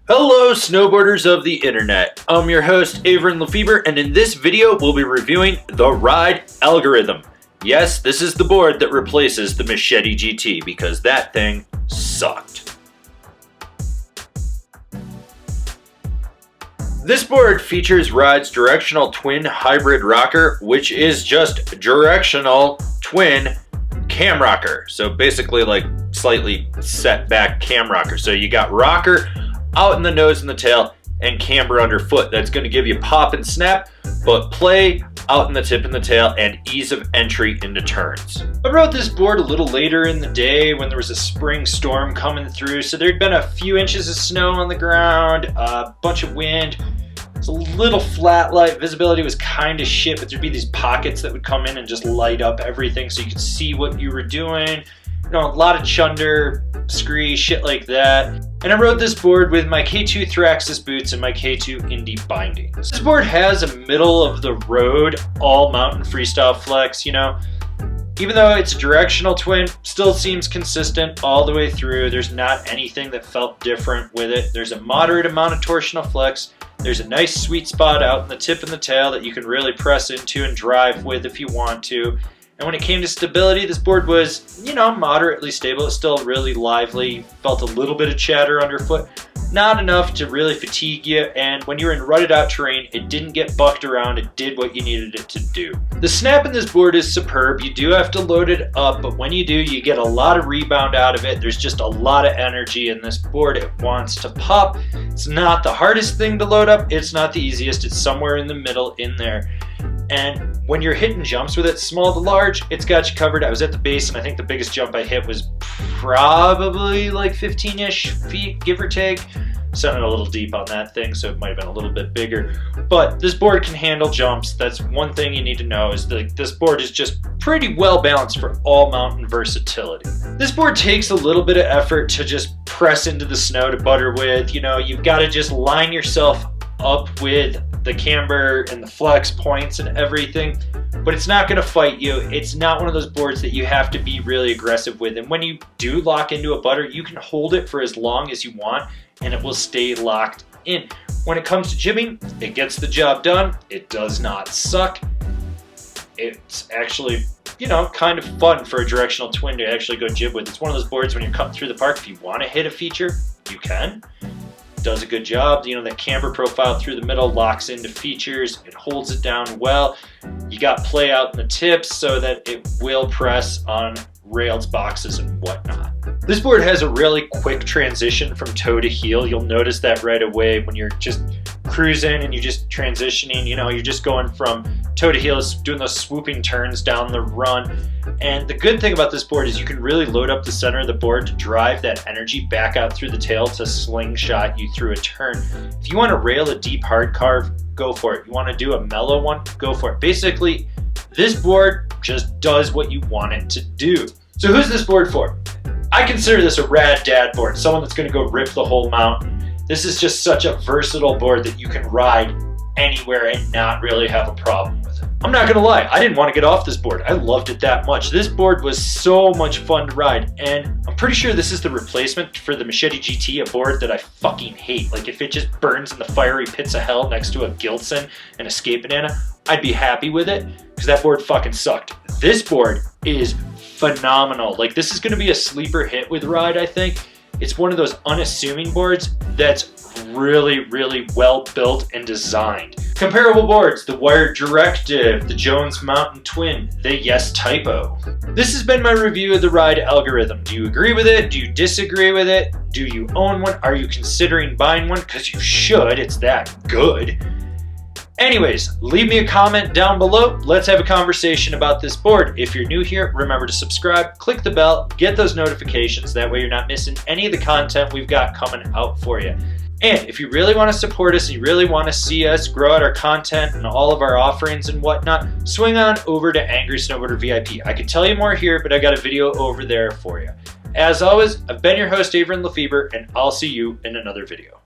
Hello snowboarders of the internet, I'm your host Avran LeFeber, and in this video we'll be reviewing the Ride Algorhythm. Yes, this is the board that replaces the Machete GT because that thing sucked. This board features Ride's directional twin hybrid rocker, which is just directional twin cam rocker. So basically like slightly set back cam rocker. So you got rocker out in the nose and the tail and camber underfoot. That's going to give you pop and snap, but play out in the tip and the tail and ease of entry into turns. I rode this board a little later in the day when there was a spring storm coming through, so there'd been a few inches of snow on the ground, a bunch of wind. It's a little flat light, visibility was kind of shit, but there'd be these pockets that would come in and just light up everything so you could see what you were doing. You know, a lot of chunder, scree, shit like that. And I rode this board with my K2 Thraxis boots and my K2 Indie bindings. This board has a middle of the road, all mountain freestyle flex, you know. Even though it's a directional twin, still seems consistent all the way through. There's not anything that felt different with it. There's a moderate amount of torsional flex. There's a nice sweet spot out in the tip and the tail that you can really press into and drive with if you want to. And when it came to stability, this board was, you know, moderately stable. It's still really lively. Felt a little bit of chatter underfoot. Not enough to really fatigue you, and when you're in rutted out terrain, it didn't get bucked around. It did what you needed it to do. The snap in this board is superb. You do have to load it up, but when you do, you get a lot of rebound out of it. There's just a lot of energy in this board. It wants to pop. It's not the hardest thing to load up. It's not the easiest. It's somewhere in the middle in there. And when you're hitting jumps with it, small to large, it's got you covered. I was at the base, and I think the biggest jump I hit was probably like 15-ish feet, give or take. Sounded a little deep on that thing, so it might have been a little bit bigger. But this board can handle jumps. That's one thing you need to know, is that this board is just pretty well balanced for all mountain versatility. This board takes a little bit of effort to just press into the snow to butter with. You know, you've got to just line yourself up with the camber and the flex points and everything, but it's not going to fight you. It's not one of those boards that you have to be really aggressive with, and when you do lock into a butter, you can hold it for as long as you want and it will stay locked in. When it comes to jibbing, it gets the job done. It does not suck. It's actually, you know, kind of fun for a directional twin to actually go jib with. It's one of those boards when you're cutting through the park, if you want to hit a feature, you can. Does a good job. You know, that camber profile through the middle locks into features. It holds it down well. You got play out in the tips so that it will press on rails, boxes, and whatnot. This board has a really quick transition from toe to heel. You'll notice that right away when you're just cruising and you're just transitioning. You know, you're just going from toe to heel, doing those swooping turns down the run. And the good thing about this board is you can really load up the center of the board to drive that energy back out through the tail to slingshot you through a turn. If you want to rail a deep hard carve, go for it. You want to do a mellow one, go for it. Basically, this board just does what you want it to do. So who's this board for? I consider this a rad dad board, someone that's going to go rip the whole mountain. This is just such a versatile board that you can ride anywhere and not really have a problem with it. I'm not gonna lie, I didn't want to get off this board. I loved it that much. This board was so much fun to ride, and I'm pretty sure this is the replacement for the Machete GT, a board that I fucking hate. Like, if it just burns in the fiery pits of hell next to a Gilson and a Skate Banana, I'd be happy with it, because that board fucking sucked. This board is phenomenal. Like, this is gonna be a sleeper hit with Ride, I think. It's one of those unassuming boards that's really, really well built and designed. Comparable boards, the Wired Directive, the Jones Mountain Twin, the Yes Typo. This has been my review of the Ride Algorhythm. Do you agree with it? Do you disagree with it? Do you own one? Are you considering buying one? Because you should, it's that good. Anyways, leave me a comment down below. Let's have a conversation about this board. If you're new here, remember to subscribe, click the bell, get those notifications. That way you're not missing any of the content we've got coming out for you. And if you really want to support us and you really want to see us grow out our content and all of our offerings and whatnot, swing on over to Angry Snowboarder VIP. I could tell you more here, but I got a video over there for you. As always, I've been your host, Avran LeFeber, and I'll see you in another video.